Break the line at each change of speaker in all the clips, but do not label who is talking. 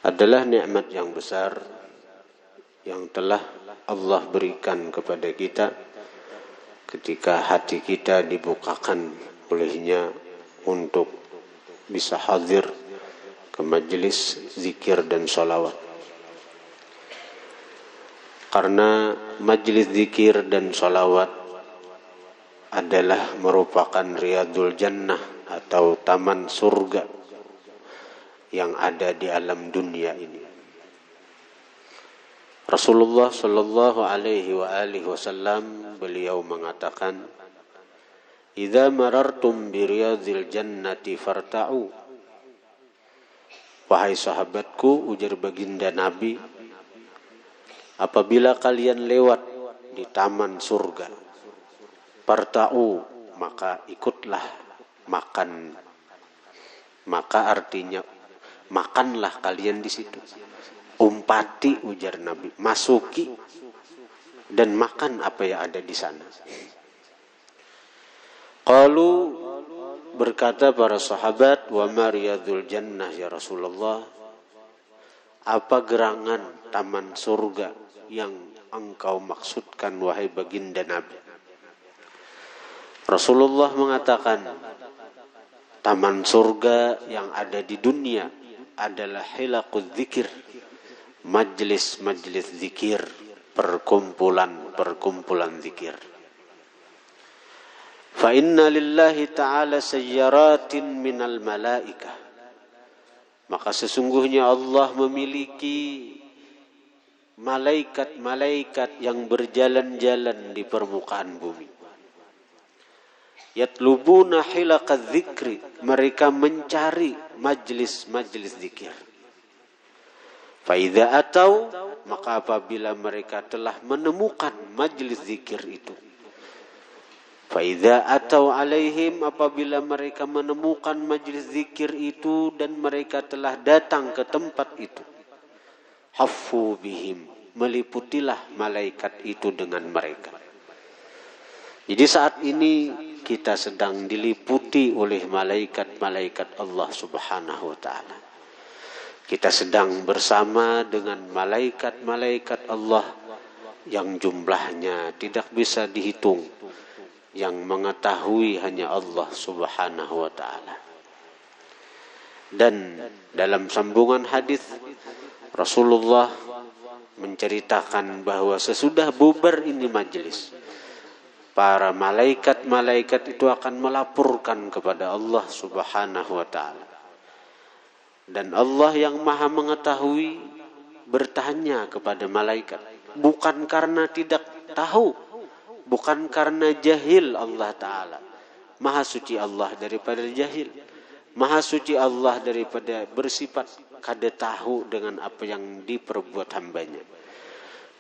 adalah nikmat yang besar yang telah Allah berikan kepada kita ketika hati kita dibukakan olehnya untuk bisa hadir ke majelis zikir dan sholawat. Karena majelis zikir dan sholawat adalah merupakan riyadul jannah atau taman surga yang ada di alam dunia ini. Rasulullah sallallahu alaihi wasallam beliau mengatakan, "Idza marartum bi riyadil jannati farta'u." Wahai sahabatku, ujar baginda Nabi, apabila kalian lewat di taman surga, farta'u, maka ikutlah makan. Maka artinya makanlah kalian di situ. Umpati, ujar Nabi, masuki dan makan apa yang ada di sana. Qalu, berkata para sahabat, wa ma riyadul jannah ya Rasulullah, apa gerangan taman surga yang engkau maksudkan wahai baginda Nabi? Rasulullah mengatakan, taman surga yang ada di dunia adalah hilaqul dzikir, majlis-majlis zikir, perkumpulan zikir. Fa inna lillahi ta'ala sayyaratin minal malaikah. Maka sesungguhnya Allah memiliki malaikat-malaikat yang berjalan-jalan di permukaan bumi. Yatlubuna hilaqadz dzikri, mereka mencari majlis-majlis zikir. Faidza atau, maka apabila mereka telah menemukan majlis zikir itu, faidza atau alaihim, apabila mereka menemukan majlis zikir itu dan mereka telah datang ke tempat itu, haffu bihim, meliputilah malaikat itu dengan mereka. Jadi saat ini kita sedang diliputi oleh malaikat-malaikat Allah Subhanahu wa ta'ala. Kita sedang bersama dengan malaikat-malaikat Allah yang jumlahnya tidak bisa dihitung, yang mengetahui hanya Allah Subhanahu wa ta'ala. Dan dalam sambungan hadis Rasulullah menceritakan bahwa sesudah bubar ini majelis, para malaikat-malaikat itu akan melaporkan kepada Allah Subhanahu wa ta'ala. Dan Allah yang maha mengetahui bertanya kepada malaikat, bukan karena tidak tahu, bukan karena jahil Allah ta'ala. Maha suci Allah daripada jahil, maha suci Allah daripada bersifat kada tahu dengan apa yang diperbuat hambanya.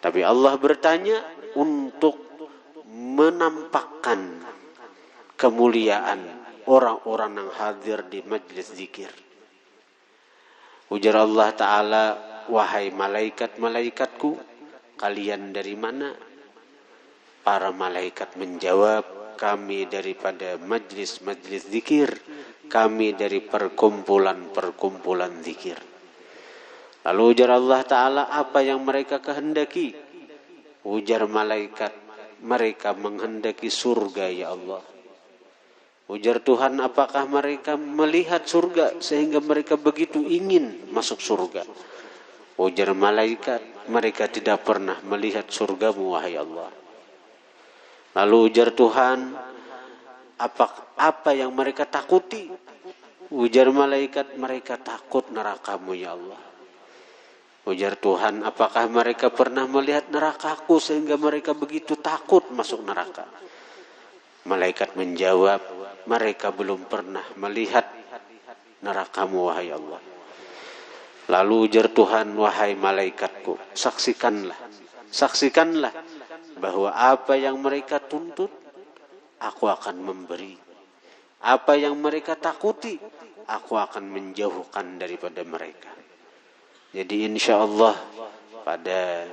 Tapi Allah bertanya untuk menampakkan kemuliaan orang-orang yang hadir di majlis zikir. Ujar Allah Ta'ala, wahai malaikat-malaikatku, kalian dari mana? Para malaikat menjawab, kami daripada majlis-majlis zikir, kami dari perkumpulan-perkumpulan zikir. Lalu ujar Allah Ta'ala, apa yang mereka kehendaki? Ujar malaikat, mereka menghendaki surga ya Allah. Ujar Tuhan, apakah mereka melihat surga sehingga mereka begitu ingin masuk surga? Ujar malaikat, mereka tidak pernah melihat surgamu wahai Allah. Lalu ujar Tuhan, apa yang mereka takuti? Ujar malaikat, mereka takut nerakamu ya Allah. Ujar Tuhan, apakah mereka pernah melihat nerakaku sehingga mereka begitu takut masuk neraka? Malaikat menjawab, mereka belum pernah melihat nerakamu wahai Allah. Lalu ujar Tuhan, wahai malaikatku, saksikanlah bahwa apa yang mereka tuntut, aku akan memberi. Apa yang mereka takuti, aku akan menjauhkan daripada mereka. Jadi insya Allah pada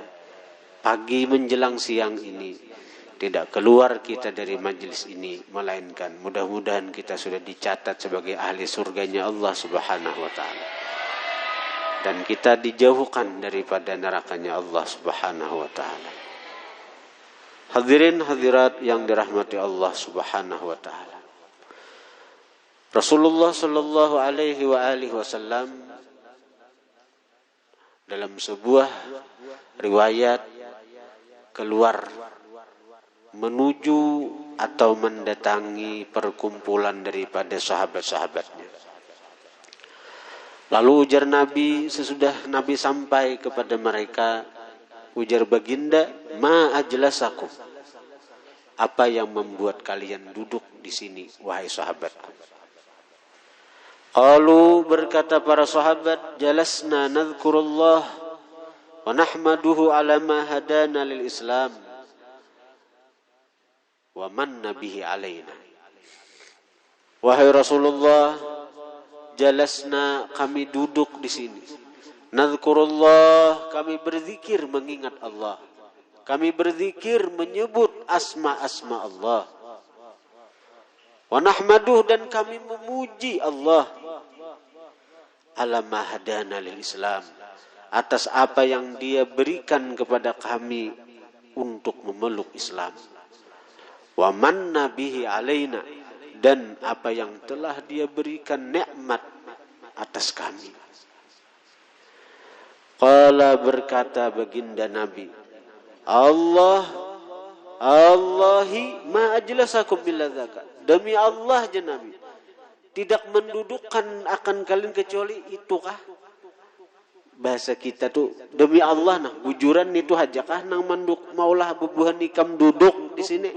pagi menjelang siang ini tidak keluar kita dari majlis ini, melainkan mudah-mudahan kita sudah dicatat sebagai ahli surganya Allah Subhanahu wa ta'ala. dan kita dijauhkan daripada nerakanya Allah Subhanahu wa taala. Hadirin hadirat yang dirahmati Allah Subhanahu wa taala. Rasulullah sallallahu alaihi wasallam dalam sebuah riwayat keluar menuju atau mendatangi perkumpulan daripada sahabat-sahabatnya. Lalu ujar Nabi, sesudah Nabi sampai kepada mereka, ujar baginda, ma ajlasakum, apa yang membuat kalian duduk di sini wahai sahabatku? Qalu, berkata para sahabat, jalasna nadhkurullah wa nahmaduhu ala ma hadana lil Islam wa manna bihi alaina. Wahai Rasulullah, jalasna, kami duduk di sini. Nadhkurullah, kami berzikir mengingat Allah. Kami berzikir menyebut asma-asma Allah. Wa nahmaduh, dan kami memuji Allah. Ala ma hadana lil Islam, atas apa yang Dia berikan kepada kami untuk memeluk Islam. Wa manna bihi alaina, dan apa yang telah Dia berikan nikmat atas kami. Qala, berkata baginda Nabi, Allahi ma ajlasakum illa dzaka, demi Allah ya Nabi, tidak mendudukkan akan kalian kecuali itukah? Bahasa kita tuh demi Allah nah bujuran itu hajakah nang manduk maulah bubuhan ikam duduk di sini.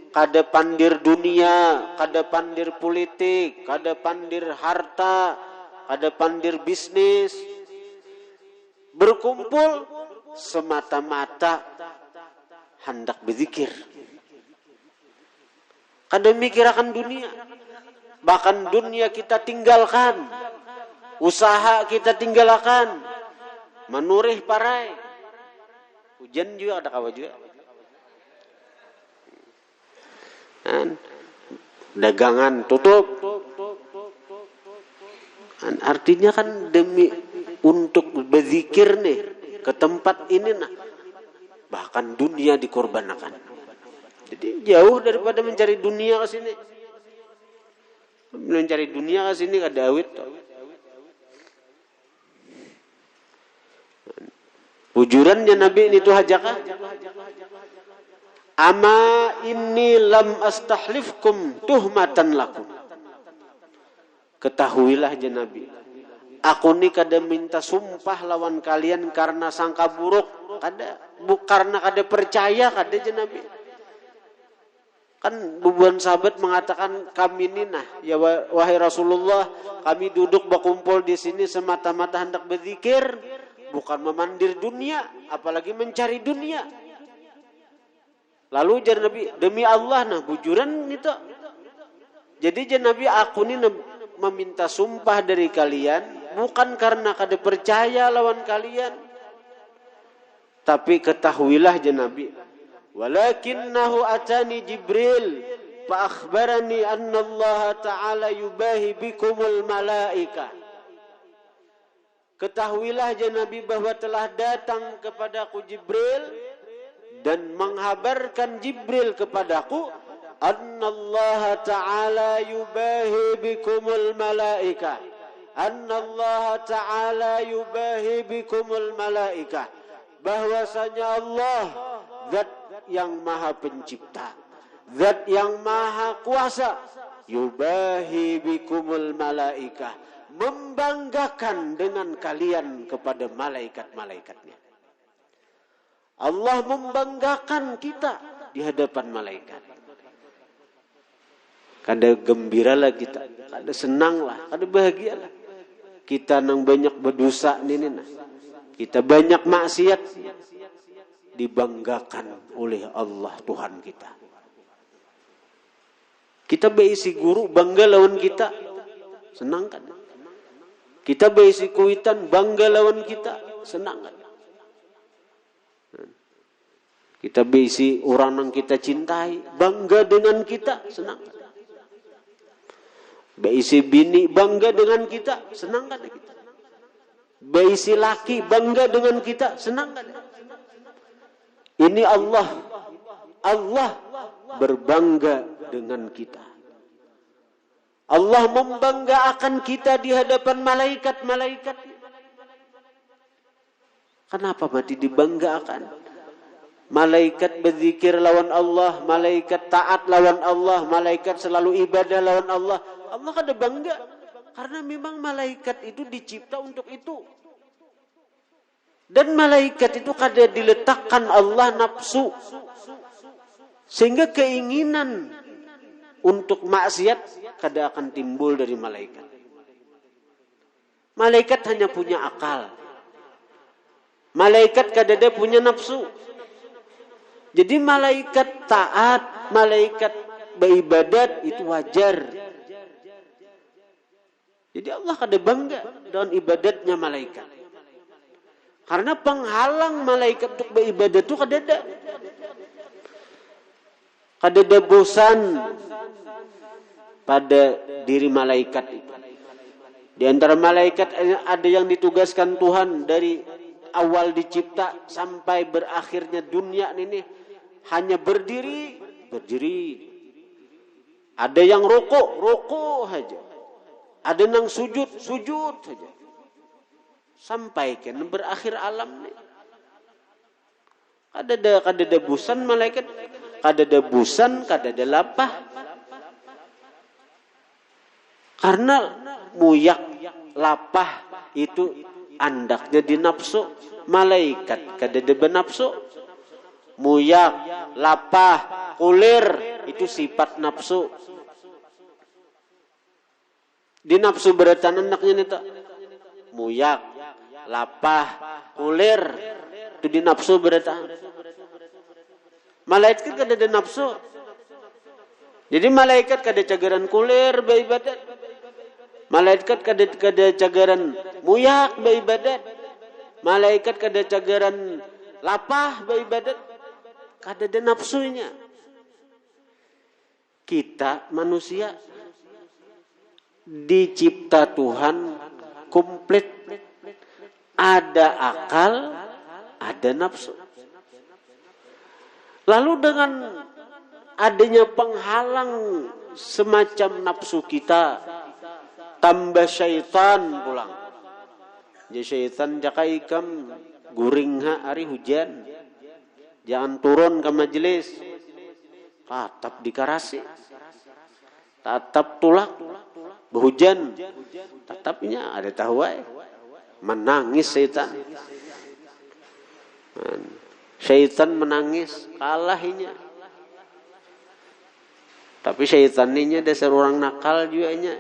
Kada pandir dunia, kada pandir politik, kada pandir harta, kada pandir bisnis. Berkumpul semata-mata hendak berzikir. Kada mikir akan dunia. Bahkan dunia kita tinggalkan, usaha kita tinggalkan, menurih parai. Hujan juga ada kawa juga. Dagangan tutup. Artinya kan demi untuk berzikir nih ke tempat ini nah. Bahkan dunia dikorbankan. Jadi jauh daripada mencari dunia ke sini. Mencari dunia ke sini kada awit. Ujurannya Nabi itu hajakah? Ama inni lam astahlifkum tuhmatan lakum. Ketahuilah ya Nabi, aku ni kada minta sumpah lawan kalian karena sangka buruk, kada, karena kada percaya, kada ya Nabi. Kan bubuhan sahabat mengatakan kami ini nah, ya wahai Rasulullah, kami duduk berkumpul di sini semata-mata hendak berzikir, bukan memandir dunia, apalagi mencari dunia. Lalu jar Nabi, demi Allah nah bujuran itu. Jadi jar Nabi, aku ini meminta sumpah dari kalian bukan karena kada percaya lawan kalian, tapi ketahuilah jar Nabi, walakinnahu atani Jibril fa akhbarani anna Allah ta'ala yubahi bikumul malaika. Ketahuilah ya Nabi bahwa telah datang kepadaku Jibril dan menghabarkan Jibril kepadaku anna Allah ta'ala yubahi bikumul malaika. Anna Allah ta'ala yubahi bikumul malaika. Bahwasanya Allah zat yang maha pencipta, zat yang maha kuasa, yubahi bikumul malaika, membanggakan dengan kalian kepada malaikat-malaikatnya. Allah membanggakan kita di hadapan malaikat. Kada gembiralah kita, kada senanglah, kada bahagialah. Kita nang banyak berdosa ini nah. Kita banyak maksiat, dibanggakan oleh Allah Tuhan kita. Kita beisi guru bangga lawan kita, senang kan? Kita beisi kuitan bangga lawan kita, senang kan? Kita beisi orang yang kita cintai bangga dengan kita, senang kan? Beisi bini bangga dengan kita, senang kan kita? bayi si laki bangga dengan kita, senang kan? Ini Allah berbangga dengan kita. Allah membanggakan kita di hadapan malaikat-malaikat. Kenapa mati dibanggakan? Malaikat berzikir lawan Allah, malaikat taat lawan Allah, malaikat selalu ibadah lawan Allah. Allah kada bangga karena memang malaikat itu dicipta untuk itu. Dan malaikat itu kada diletakkan Allah nafsu. Sehingga keinginan untuk maksiat kada akan timbul dari malaikat. Malaikat hanya punya akal. Malaikat kada ada punya nafsu. Jadi malaikat taat, malaikat beribadat itu wajar. Jadi Allah kada bangga dengan ibadatnya malaikat. Karena penghalang malaikat untuk beribadat itu kada ada. Kada ada bosan pada diri malaikat itu. Di antara malaikat ada yang ditugaskan Tuhan dari awal dicipta sampai berakhirnya dunia ini hanya berdiri. Ada yang rukuk saja. Ada yang sujud saja. Sampai kan berakhir alam nih. Kada ada bosan malaikat, kada ada bosan, kada ada lapah. Karena muyak lapah itu andaknya di nafsu. Malaikat kada ada benafsu. Muyak, lapah, kulir itu sifat nafsu. Di nafsu beratan anaknya nih tak. Muyak, lapah, kulir itu di nafsu beratan. Malaikat kada ada nafsu. Jadi malaikat kada cagaran kulir beribadat. Malaikat kada cagaran muyak beribadat. Malaikat kada cagaran lapah beribadat. Kada ada nafsunya. Kita manusia dicipta Tuhan komplit. Ada akal, ada nafsu. Lalu dengan adanya penghalang semacam nafsu kita, tambah syaitan pulang. Jadi syaitan jaka ikam guring hari hujan. Jangan turun ke majelis. Tatap di karasi. Tatap tulak. Berhujan. Tatapnya ada tahuai. Menangis syaitan. Syaitan menangis. Kalahinya. Tapi syaitan ini dasar orang nakal juga nya.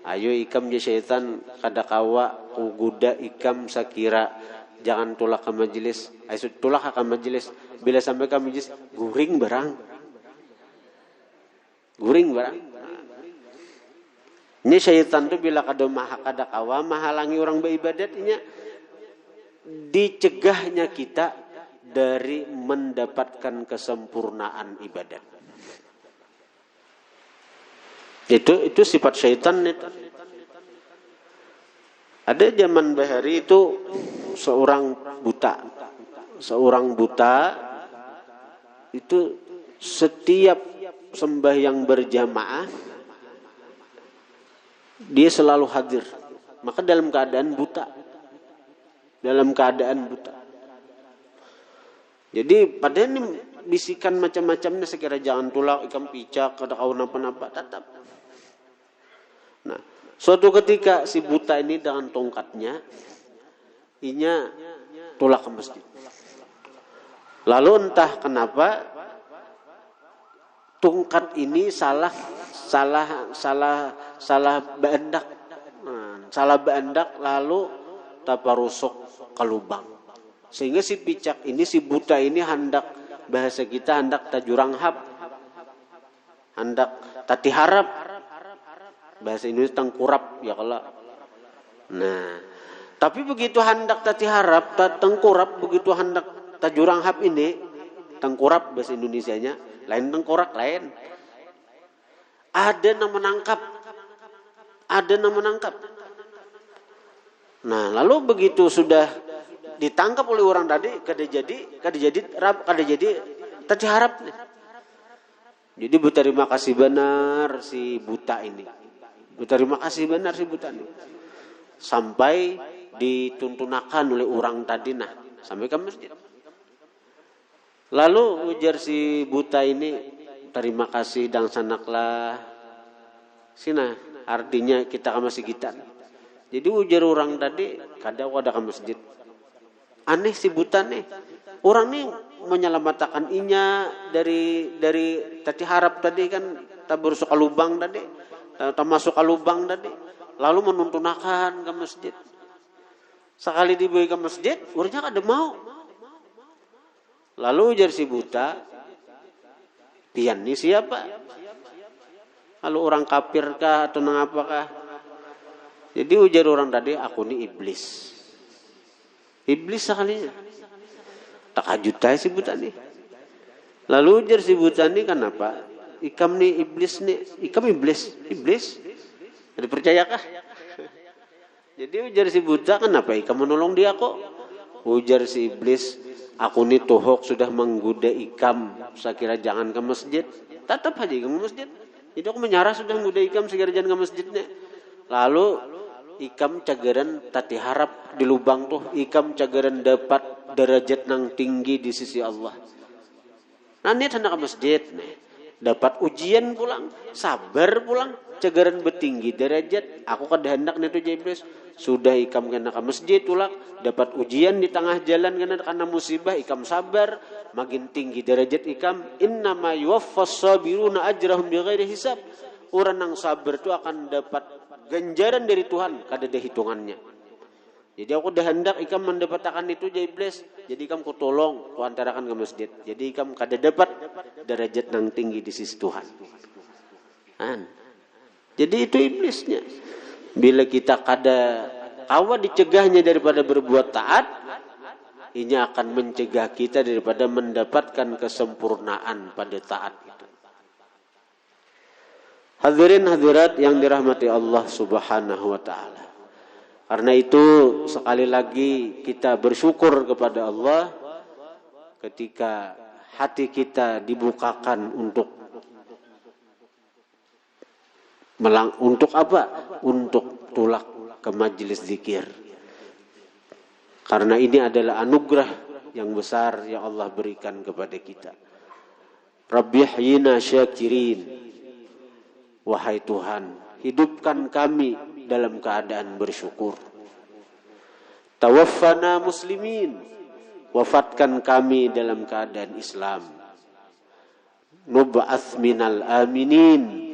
Ayo ikam je syaitan kada kawa kuguda ikam sakira jangan tulak ke majelis. Ayo tulak ke majelis. Bila sampai ke majelis guring barang. Ini syaitan tu bila kada kawa menghalangi orang beribadatnya, dicegahnya kita dari mendapatkan kesempurnaan ibadat. Itu sifat syaitan itu. Ada zaman bahari itu seorang buta itu setiap sembahyang berjamaah dia selalu hadir. Maka dalam keadaan buta. Jadi padahal ini bisikan macam-macamnya sekira jangan tulak ikam picak kada kau napa-napa tetap. Nah, suatu ketika si buta ini dengan tongkatnya inya tulak ke masjid. Lalu entah kenapa tongkat ini salah beandak. Salah beandak lalu taparusuk ke lubang. Sehingga si picak ini, si buta ini hendak, bahasa kita hendak tajurang hap. Hendak tati harap. Bahasa Indonesia tengkurap ya kalau. Nah, tapi begitu hendak tati harap, tengkurap, begitu hendak tajurang hap ini, tengkurap bahasa Indonesianya, lain tengkorak lain. Ada yang menangkap. Nah, lalu begitu sudah ditangkap oleh orang tadi, kada jadi tadi harap nih. Jadi berterima kasih benar si buta ini. Berterima kasih benar si buta ini. Sampai dituntunakan oleh orang tadi nah, sampai ke masjid. Lalu ujar si buta ini, terima kasih dang sanaklah. Sina, artinya kita ke masjid kita. Jadi ujar orang tadi, kada wadah ke masjid. Aneh si buta nih. Orang nih menyelamatkan inya dari tadi harap tadi kan tak berusuk ke lubang tadi, tak masuk ke lubang tadi. Lalu menuntunakan ke masjid. Sekali dibawa ke masjid, urnya kada mau. Lalu ujar si buta, pian ini siapa? Lalu orang kafir kah atau nangapakah? Jadi ujar orang tadi, aku ni iblis. Iblis sekalinya. Tak kajutai si buta ni. Lalu ujar si buta ni, kenapa? Ikam ni iblis ni. Ikam iblis. Iblis. Ada percayakah? Jadi ujar si buta, kenapa ikam menolong dia kok? Ujar si iblis, aku ni tohok sudah menggoda ikam. Saya kira jangan ke masjid. Tetap aja ikam ke masjid. Jadi aku menyarah sudah menggoda ikam. Saya kira jangan ke masjidnya. Lalu ikam cagaran tati harap di lubang tuh, ikam cagaran dapat derajat nang tinggi di sisi Allah. Nanti hendak ke masjid nih, dapat ujian pulang, sabar pulang, cagaran bertinggi derajat. Aku kada hendak nih tuh iblis. Sudah ikam kena ke masjid tulak, dapat ujian di tengah jalan karena musibah, ikam sabar, makin tinggi derajat ikam. Innama yuwaffas sabiruna ajrahum bighairi hisab. Orang yang sabar itu akan dapat ganjaran dari Tuhan, kada ada hitungannya. Jadi aku dah hendak ikam mendapatkan itu jadi iblis. Jadi ikam ku tolong, ku antarakan ke masjid. Jadi ikam kada dapat derajat nang tinggi di sisi Tuhan. Jadi itu iblisnya. Bila kita kada kawa dicegahnya daripada berbuat taat, ini akan mencegah kita daripada mendapatkan kesempurnaan pada taat itu. Hadirin hadirat yang dirahmati Allah Subhanahu wa taala. Karena itu sekali lagi kita bersyukur kepada Allah ketika hati kita dibukakan untuk apa? Untuk tulak ke majelis zikir. Karena ini adalah anugerah yang besar yang Allah berikan kepada kita. Rabbihyina syakirin. Wahai Tuhan, hidupkan kami dalam keadaan bersyukur. Tawaffana muslimin. Wafatkan kami dalam keadaan Islam. Nub'ats minal aminin.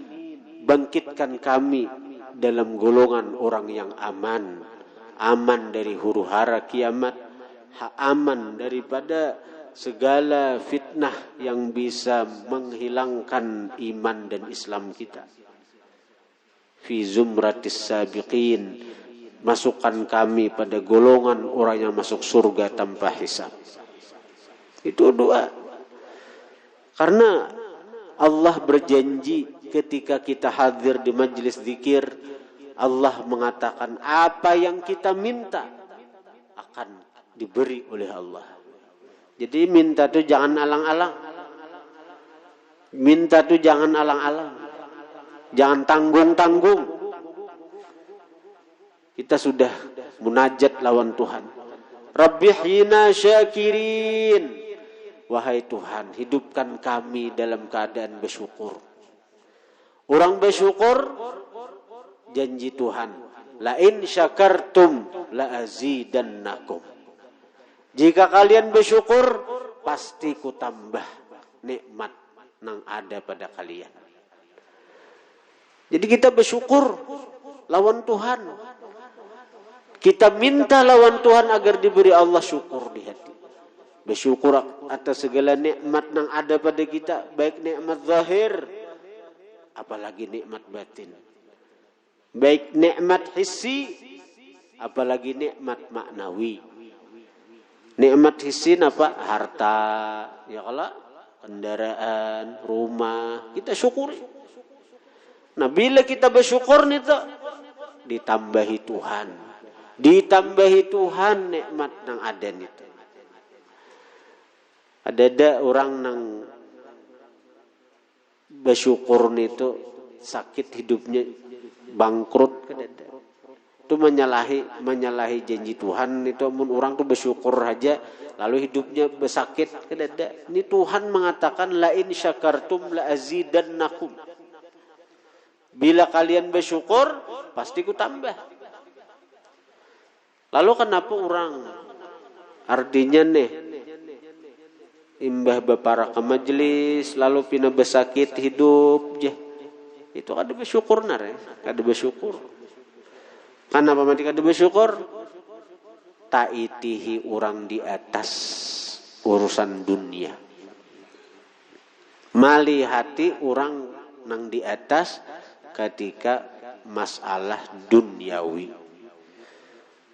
Bangkitkan kami dalam golongan orang yang aman. Aman dari huru hara kiamat. Aman daripada segala fitnah yang bisa menghilangkan iman dan Islam kita. Fi zumratis sabiqin. Masukkan kami pada golongan orang yang masuk surga tanpa hisab. Itu doa. Karena Allah berjanji ketika kita hadir di majelis zikir, Allah mengatakan apa yang kita minta akan diberi oleh Allah. Jadi minta itu jangan alang-alang. Minta itu jangan alang-alang. Jangan tanggung-tanggung. Kita sudah munajat lawan Tuhan. Rabbihyina syakirin. Wahai Tuhan, hidupkan kami dalam keadaan bersyukur. Orang bersyukur, janji Tuhan, la in syakartum la azidannakum. Jika kalian bersyukur, pasti ku tambah nikmat yang ada pada kalian. Jadi kita bersyukur lawan Tuhan. Kita minta lawan Tuhan agar diberi Allah syukur di hati. Bersyukur atas segala nikmat yang ada pada kita, baik nikmat zahir, apalagi nikmat batin. Baik nikmat hissi, apalagi nikmat maknawi. Nikmat hissi apa? Harta, ya kalau kendaraan, rumah, kita syukuri. Nah, bila kita bersyukur nih tuh, ditambahi Tuhan. Ditambahi Tuhan nikmat nang adan itu. Ada orang nang bersyukur itu sakit hidupnya bangkrut kadada. Itu menyalahi janji Tuhan itu mun orang tuh bersyukur aja lalu hidupnya bersakit kadada. Ini Tuhan mengatakan la in syakartum la azidannakum. Bila kalian bersyukur pasti ku tambah. Lalu kenapa orang artinya nih imbah bapara ke majelis lalu pina bersakit hidup je. Itu kada bersyukur nare, kada bersyukur. Kenapa mati kada bersyukur? Taitihi orang di atas urusan dunia. Mali hati orang nang di atas ketika masalah duniawi.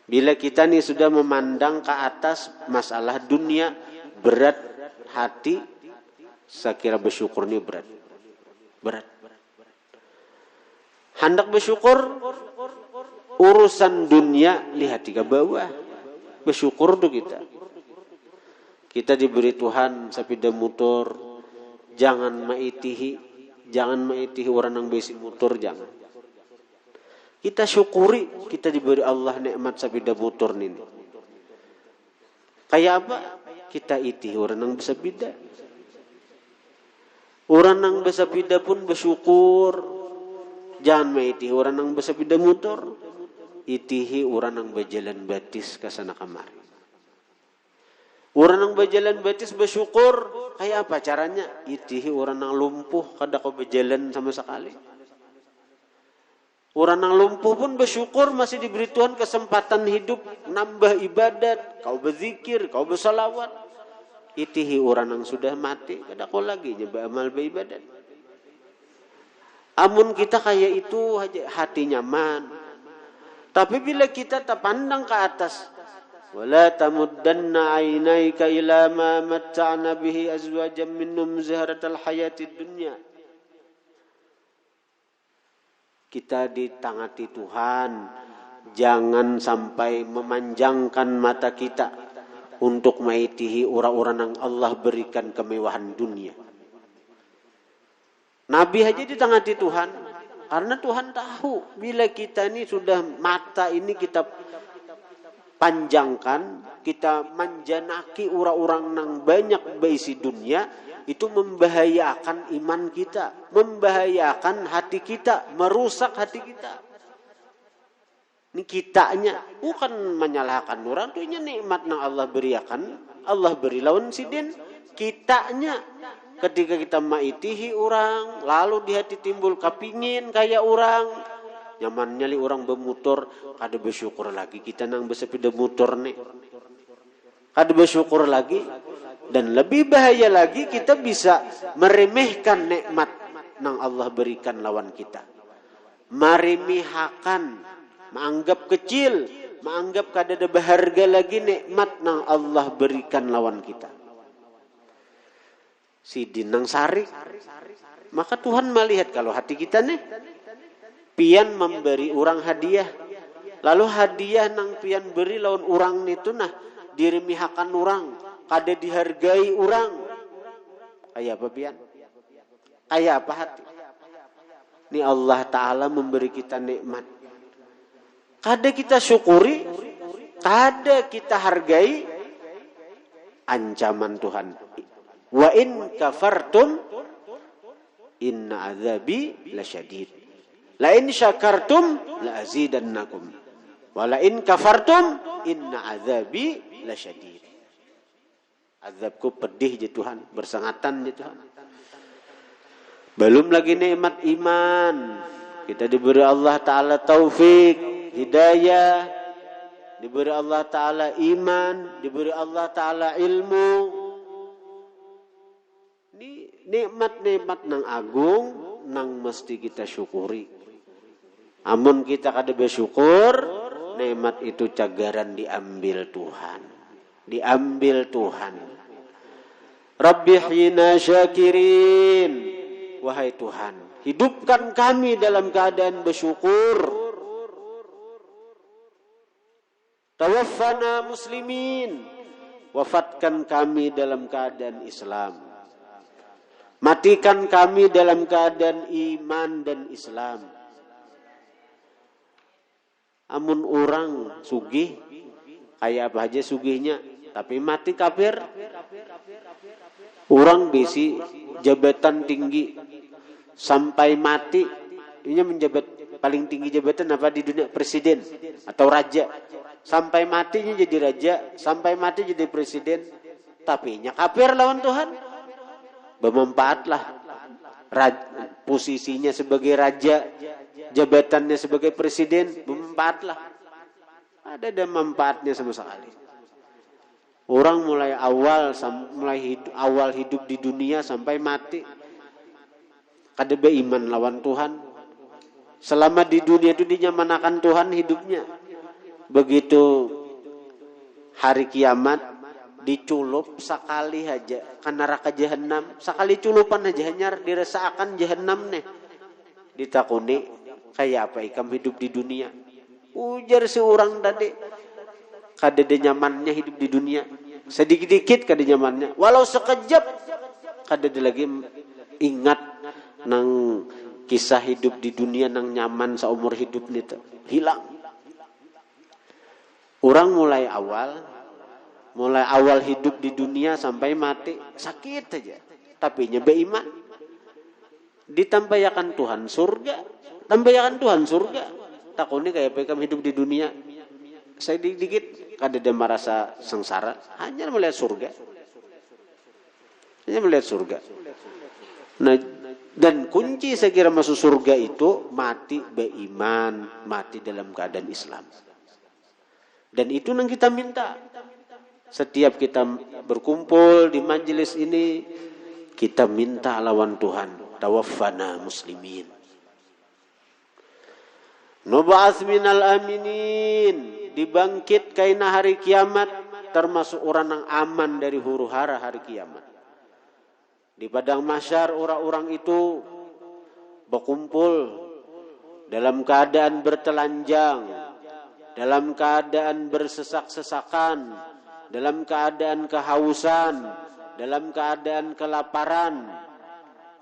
Bila kita nih sudah memandang ke atas masalah dunia, berat hati, saya kira bersyukur ini berat. Hendak bersyukur, urusan dunia lihat ke bawah. Bersyukur tuh kita. Kita diberi Tuhan sepeda motor, jangan maitihi orang yang besi motor, jangan. Kita syukuri kita diberi Allah nikmat sepeda motor ini. Kayak apa? Kita itihi orang yang bersepeda. Orang yang bersepeda pun bersyukur. Jangan maitihi orang yang bersepeda motor. Itihi orang yang berjalan batis ke sana kemari. Orang yang berjalan batis bersyukur. Kayak apa caranya? Itihi orang yang lumpuh kada kau berjalan sama sekali. Orang yang lumpuh pun bersyukur masih diberi Tuhan kesempatan hidup, nambah ibadat, kau berzikir, kau bersalawat. Itihi orang yang sudah mati, kada kau lagi nyoba amal beribadat. Amun kita kayak itu hati nyaman. Tapi bila kita terpandang ke atas, wala tamuddanna ainaika ila ma matta'na bihi azwajan minhum zahratal hayatid dunya. Kita ditangati Tuhan, jangan sampai memanjangkan mata kita untuk maitihi orang-orang yang Allah berikan kemewahan dunia. Nabi aja ditangati Tuhan, karena Tuhan tahu bila kita ini sudah mata ini kita panjangkan, kita menjanaki orang-orang yang banyak berisi dunia, itu membahayakan iman kita, membahayakan hati kita, merusak hati kita. Ini kitanya, bukan menyalahkan orang, itu nikmat yang Allah berikan, Allah beri lawan sidin, kitanya. Ketika kita maitihi orang, lalu di hati timbul kepingin kayak orang, nyamannya li orang bermotor, kada bersyukur lagi kita nang bersepeda motor nih, kada bersyukur lagi. Dan lebih bahaya lagi kita bisa meremehkan nikmat yang Allah berikan lawan kita. Meremehkan, menganggap kecil, menganggap kada ada berharga lagi nikmat yang Allah berikan lawan kita. Si dinang sari. Maka Tuhan melihat kalau hati kita nih pian memberi orang hadiah. Lalu hadiah nang pian beri lawan orang itu nah diremehkan orang. Kada dihargai orang. Kayak apa pian? Kayak apa hati? Ini Allah Ta'ala memberi kita nikmat. Kada kita syukuri, kada kita hargai ancaman Tuhan. Wa in kafartum inna azabi lasyadid. La in syakartum la azidannakum. Wa la in kafartum inna azabi lasyadid. Azabku pedih je Tuhan, bersangatan je Tuhan. Belum lagi nikmat iman. Kita diberi Allah Ta'ala taufik, hidayah. Diberi Allah Ta'ala iman, diberi Allah Ta'ala ilmu. Ini nikmat-nikmat nang agung, nang mesti kita syukuri. Amun kita kada bersyukur, nikmat itu cagaran diambil Tuhan. Diambil Tuhan. Rabbi hina syakirin. Wahai Tuhan, hidupkan kami dalam keadaan bersyukur. Tawaffana muslimin, wafatkan kami dalam keadaan Islam. Matikan kami dalam keadaan iman dan Islam. Amun orang sugih, kayak apa aja sugihnya, tapi mati kafir. Orang besi jabatan tinggi sampai mati, ini menjabat paling tinggi jabatan apa di dunia, presiden atau raja. Sampai matinya jadi raja, sampai mati jadi presiden, tapi nya kafir lawan Tuhan. Bermanfaatlah posisinya sebagai raja, jabatannya sebagai presiden, bermanfaatlah. Ada manfaatnya sama sekali. Orang mulai awal hidup di dunia sampai mati kada beriman lawan Tuhan. Selama di dunia itu dinyamanakan Tuhan hidupnya. Begitu hari kiamat diculup sekali aja ke neraka jahanam, sekali culupan aja hanyar dirasakan jahanam nih. Ditakuni kayak apa ikam hidup di dunia. Ujar seorang tadi kada ada nyamannya hidup di dunia. Sedikit-dikit kada nyamannya. Walau sekejap kada ada lagi ingat nang kisah hidup di dunia nang nyaman seumur hidup nih tuh. Hilang. Orang mulai awal hidup di dunia sampai mati sakit aja, tapi nya beriman. Ditampayakan Tuhan surga, tampayakan Tuhan surga. Takutnya kayak pekam hidup di dunia, saya dikit kada ada merasa sengsara, hanya melihat surga, Nah, dan kunci saya kira masuk surga itu mati beriman, mati dalam keadaan Islam. Dan itu yang kita minta. Setiap kita berkumpul di majelis ini, kita minta lawan Tuhan. Tawaffana muslimin. Nub'ats minal aminin. Dibangkit kaina hari kiamat. Termasuk orang yang aman dari huru hara hari kiamat. Di padang mahsyar orang-orang itu berkumpul dalam keadaan bertelanjang, dalam keadaan bersesak-sesakan, dalam keadaan kehausan, dalam keadaan kelaparan,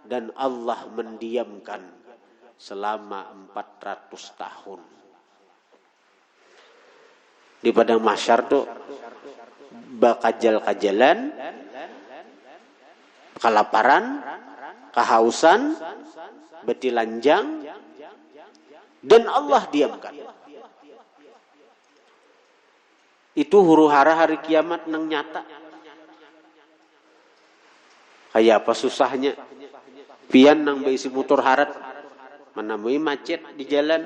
dan Allah mendiamkan selama 400 tahun. Di padang mahsyar tuh bakajal-kajalan, kelaparan, kehausan, betilanjang, dan Allah diamkan. Itu huru hara hari kiamat nang nyata. Kayak apa susahnya? Pian nang beisi motor harat, menemui macet di jalan,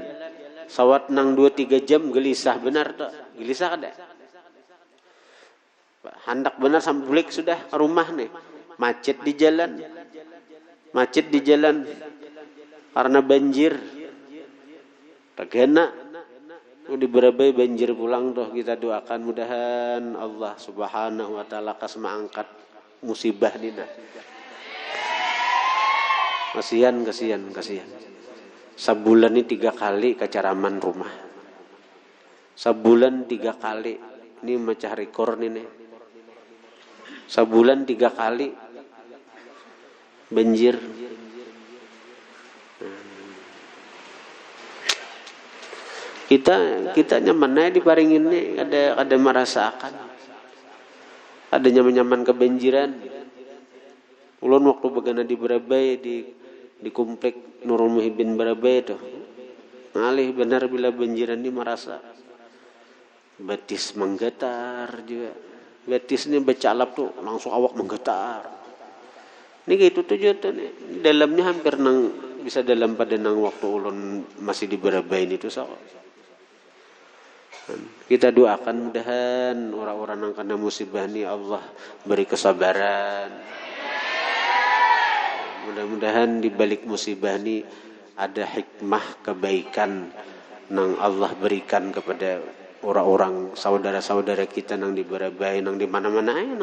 sawat nang 2-3 jam gelisah benar tuh, gelisah kada? Hendak benar sampai balik sudah ke rumah nih, macet di jalan, karena banjir, tagana. Di berabai banjir pulang tuh, kita doakan mudahan Allah Subhanahu wa taala kas mangkat musibah dina. Kasihan. Sebulan ini 3 kali kacaraman rumah. Sebulan 3 kali. Ini macam rekor nih. Sebulan 3 kali banjir. Kita nyaman di paring ini ada merasakan ada nyaman kebanjiran. Ulun waktu bagana di Barabai di komplek Nurul Muhibin Barabai itu ngalih benar bila banjiran ini merasa betis menggetar juga. Betis ini becalap tuh langsung awak menggetar. Ini gitu tuh juga nih. Dalamnya hampir bisa dalam pada waktu ulun masih di Barabai ini tuh kita doakan mudahan orang-orang yang kena musibah ini Allah beri kesabaran. Mudah-mudahan di balik musibah ini ada hikmah kebaikan yang Allah berikan kepada orang-orang saudara-saudara kita yang di Barabai, yang di mana-mana, yang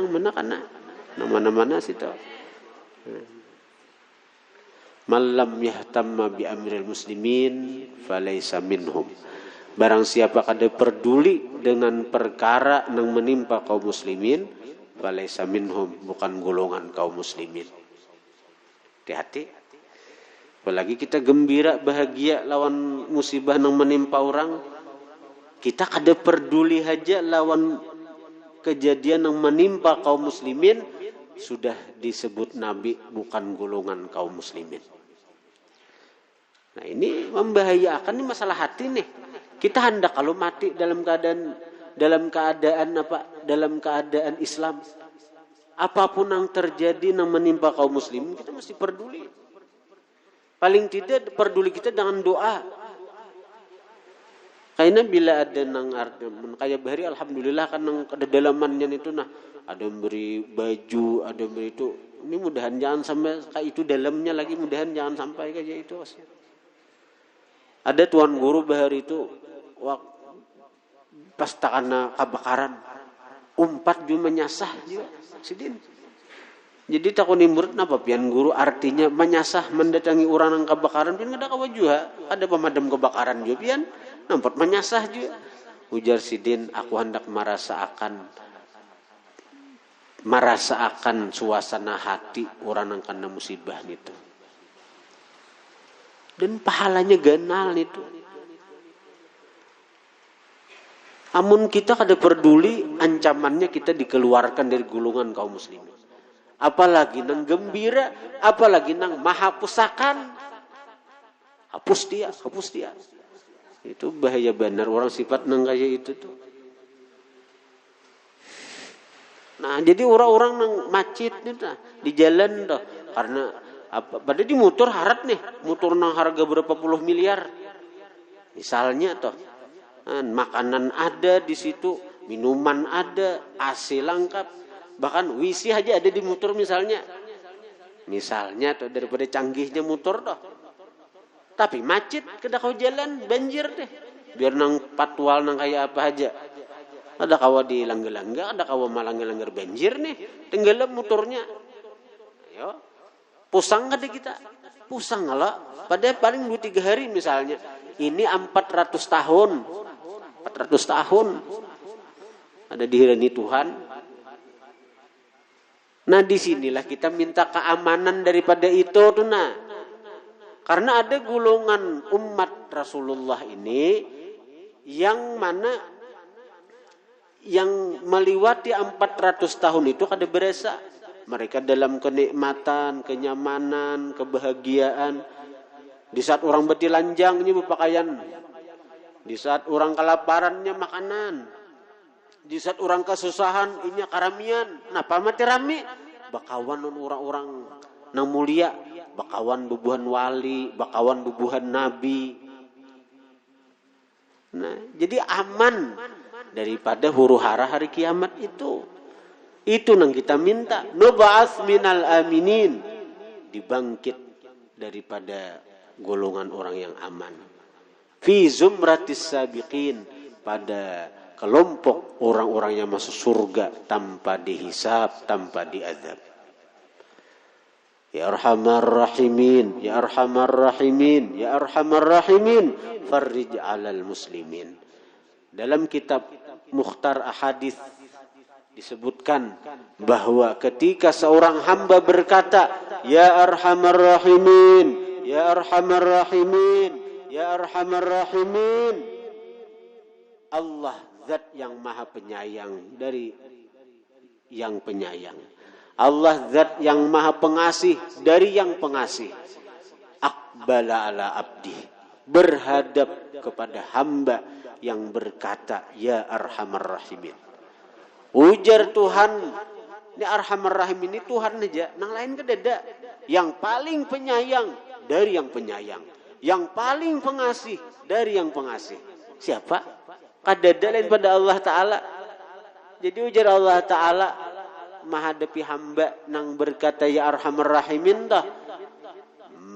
mana-mana situ. Man lam yahtamma bi amril muslimin falaysa minhum. Barang siapa kada peduli dengan perkara yang menimpa kaum muslimin, falaisa minhum, bukan golongan kaum muslimin. Hati-hati. Apalagi kita gembira, bahagia lawan musibah yang menimpa orang, kita kada peduli aja lawan kejadian yang menimpa kaum muslimin, sudah disebut Nabi bukan golongan kaum muslimin. Nah ini membahayakan, ini masalah hati nih. Kita hendak kalau mati dalam keadaan Islam, apapun yang terjadi yang menimpa kaum muslimin, kita mesti peduli. Paling tidak peduli kita dengan doa. Karena bila ada nang kayak bahari, alhamdulillah kan nang kedalamannya itu ada yang beri baju, ada yang beri itu. Ini mudahan jangan sampai kayak itu dalamnya lagi, mudahan jangan sampai kayak itu. Ada tuan guru bahari itu pas takana kebakaran, umpat juga menyasah juga sidin. Jadi takut murid napa pian guru artinya menyasah mendatangi orang yang kebakaran, pian kada kawa juga, ada pemadam kebakaran juga pian nampak menyasah juga. Ujar sidin, aku hendak merasakan suasana hati orang yang kena musibah itu. Dan pahalanya ganal itu. Amun kita kada peduli, ancamannya kita dikeluarkan dari golongan kaum muslimin. Apalagi nang gembira, apalagi nang maha pusakan, hapus dia. Itu bahaya benar orang sifat nang kayak itu tuh. Nah, jadi orang-orang nang macet nih di jalan tuh, karena apa? Padahal di motor harat nih, motor nang harga berapa puluh miliar. Misalnya tuh, makanan ada di situ, minuman ada, AC lengkap, bahkan WC aja ada di motor misalnya. Misalnya tuh daripada canggihnya motor tuh. Tapi macet, kada kau jalan, banjir deh. Biar nang patwal nang kayak apa aja. Ada kawa di langgar-langgar, ada kawa malanggar-langgar banjir nih. Tenggelam motornya. Ayo. Pusang kada kita? Pusang lah. Padahal paling 2-3 hari misalnya. Ini 400 tahun. 400 tahun. Ada dihirani Tuhan. Nah disinilah kita minta keamanan daripada itu tuh nah. Karena ada golongan umat Rasulullah ini yang mana yang melewati 400 tahun itu kada berasa. Mereka dalam kenikmatan, kenyamanan, kebahagiaan. Di saat orang betilanjangnya berpakaian. Di saat orang kelaparannya makanan. Di saat orang kesusahan inya karamian. Napa mati rame? Bakawan orang-orang nang mulia. Bakawan bubuhan wali, bakawan bubuhan nabi. Nah, jadi aman daripada huru-hara hari kiamat itu. Itu yang kita minta. Nub'ats minal aminin. Dibangkit daripada golongan orang yang aman. Fi zumratis sabiqin. Pada kelompok orang-orang yang masuk surga tanpa dihisab, tanpa diazab. Ya Arhamar Rahimin, Ya Arhamar Rahimin, Ya Arhamar Rahimin, farrij 'alal muslimin. Dalam kitab Mukhtar Ahadits disebutkan bahwa ketika seorang hamba berkata, Ya Arhamar Rahimin, Ya Arhamar Rahimin, Ya Arhamar Rahimin, Allah zat yang maha penyayang dari yang penyayang. Allah zat yang maha pengasih dari yang pengasih. Aqbala ala abdi. Berhadap kepada hamba yang berkata, Ya Arhamar Rahimin. Ujar Tuhan, ini Arhamar Rahimin ini Tuhan aja. Nang lain kedada. Yang paling penyayang dari yang penyayang. Yang paling pengasih dari yang pengasih. Siapa? Kadada lain pada Allah Ta'ala. Jadi ujar Allah Ta'ala, menghadapi hamba nang berkata Ya Arhamar Rahimin dah.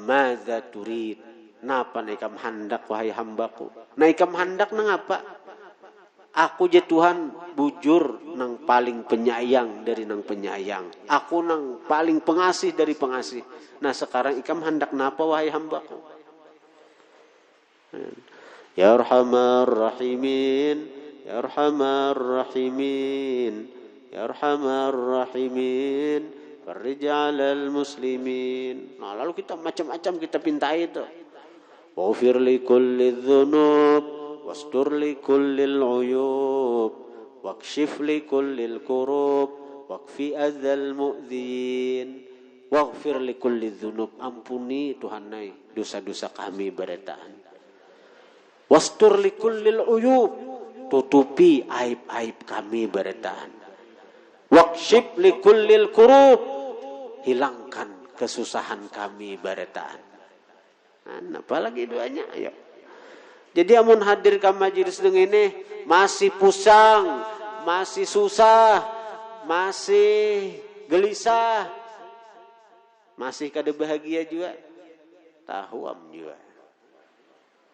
Madza turid? Napa naikam handak wahai hambaku? Naikam handak nang apa? Aku je Tuhan bujur nang paling penyayang dari nang penyayang. Aku nang paling pengasih dari pengasih. Nah sekarang ikam handak napa wahai hambaku? Ya Arhamar Rahimin, Ya Arhamar Rahimin, Ya Arhamar Rahimin, farij 'alal muslimin. Nah, lalu kita macam-macam kita pinta itu. Waghfir li kulli dzunub, wastur li kulli uyub, wakshif li kulli kurub, wakfi adzal mu'dzin. Waghfir li kulli dzunub, ampuni Tuhanai dosa-dosa kami beretaan. Wastur li kullil uyub, tutupi aib-aib kami beretaan. Wakshif li kullil kurub, hilangkan kesusahan kami beretaan. Nah, apalagi doanya, ayo. Jadi amun hadir ka majelis ini masih pusang, masih susah, masih gelisah, masih kada bahagia juga, tahu am juga.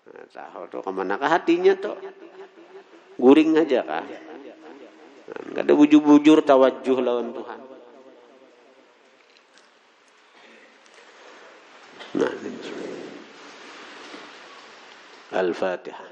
Nah, tahu tuh kemanakah hatinya tuh? Guring aja kah? Enggak ada bujur-bujur tawajuh lawan Tuhan. Nah, Al-Fatihah.